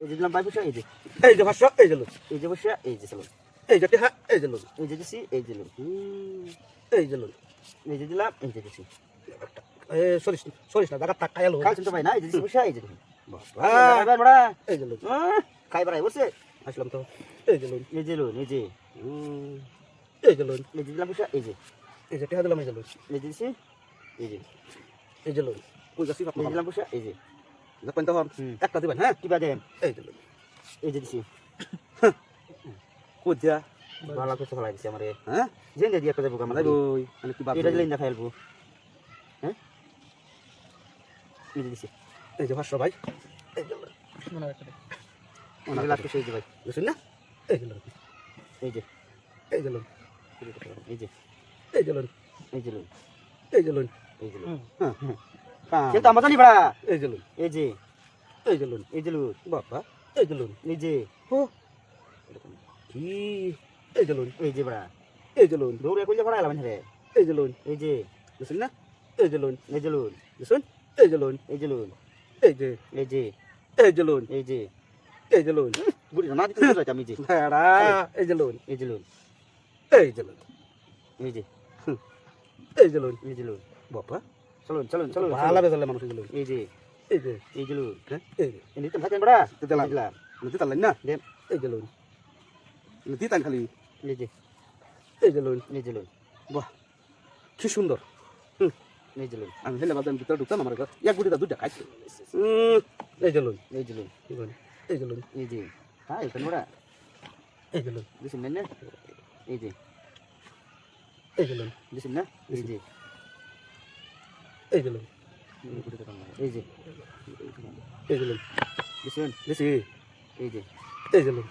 এই যে দিলাম ভাই পয়সা, এই যে 500 এই যে লোন, এই যে পয়সা, এই যে চলো, এই যে টিহা এই যে লোন, এই যে দিছি, এই যে লোন, এই যে লোন, এই যে দিলাম, এই যে দিছি। সরিস না জায়গা টাক খাইয়া লোন। খাইছেন তো ভাই না, এই যে দিছি পয়সা, এই যে দিলাম। বাবা, বড়া এই যে লোন, খাই বাড়াই বসে, আসলাম তো, এই যে লোন, এই যে লোন, এই যে এই যে লোন, এই যে দিলাম পয়সা, এই যে এই যে টিহা দিলাম, এই যে লোন, এই যে দিছি, এই যে এই যে লোন, কই যাচ্ছি এই যে আপনার দিলাম পয়সা, এই যে যখন তখন একটা দিবেন, হ্যাঁ কিবা দেন, এই যে লোন, এই যে দিছি। কই দিয়া ভালো করতে ভালো দিছি আমারে, হ্যাঁ জেন দিয়ে একটা দেবো আমার, ওই মানে কি বাদ এটা দিলে না খাইলবো, হ্যাঁ এই যে দিছি, এই যে 500 ভাই, এই যে লোন, এই যে লাস্ট পয়সা, এই যে ভাই, বুঝছেন না, এই যে লোন, এই যে এই যে লোন, এই যে এই যে লোন, এই যে লোন, এই যে লোন, এই যে লোন, হ্যাঁ হ্যাঁ কিন্তু আমার জানি বড়া, এই যে লোন, এই যে এই যে লোন, এই যে লোন, বাবা, এই যে লোন, এই যে হো কি, এই যে লোন, এই যে বড়া, এই যে লোন, দৌড়ে কইলে পড়া এলাম রে, এই যে লোন, এই যে বুঝছেন না, এই যে লোন, এই যে লোন, বুঝছেন, এই যে লোন, এই যে লোন, এই যে এই যে এই যে লোন, এই যে এই যে লোন, বুড়ি না দিতে যাইতাম, এই যে ভেড়া, এই যে লোন, এই যে লোন, এই যে লোন, এই যে এই যে লোন, এই যে লোন, বাবা, চলুন চলুন চলুন, ভালো বেজালে মানুষ এই যে লোন, এই যে এই যে এই যে লোন, হ্যাঁ, এই যে এই নিতে থাকেন বড়া, দিলাম। দিলাম, দিতে পারলেন না, দেন, এই যে লোন, দিতাম খালি, এই যে এই যে লোন, এই যে লোন, বাহ কি সুন্দর, এই যে লোন, আমি হেলে বাজার ভিতরে ঢুকতাম আমার ঘর এক গুটিটা দুইটা খাইছি, এই যে লোন, এই যে লোন, এই যে লোন, এই যে হ্যাঁ এখানে বড়া এই যে লোন, দিছেন না, এই যে এই যে লোন, দিছেন না, এই যে এই যে লোন, এই যে এই যে লোন, দিছেন, বেশি, এই যে এই যে লোন,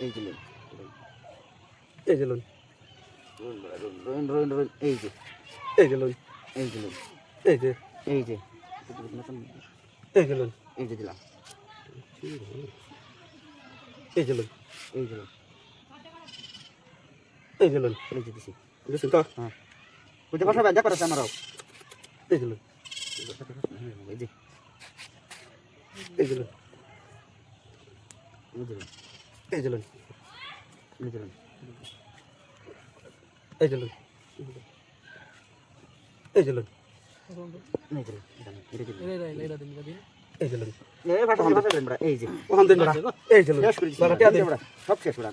এই যে লোন, এই যে লোন, রোন রোন রোন, এই যে এই যে লোন, এই যে লোন, এই যে এই যে এই যে লোন, এই যে দিলাম, এই যে লোন, এই যে লোন, এই যে লোন, এই যে দিছি, বুঝছেন তো, হ্যাঁ বুঝতে পারছো ভাই, যা পারছে আমারও, এই যে লোন, এই যে এই যে লোন, এই যে লোন, এই যে লোন, এই যে লোন, এই যে লোন, এই যে লোন, এই যে লোন, এই যে লোন, এই ভাষা ভাষা করেন বড়া, এই যে ওখান দিন এই যে লোন, শেষ করে দিছি, বারোটা দিন, বড়া সব শেষ বড়া।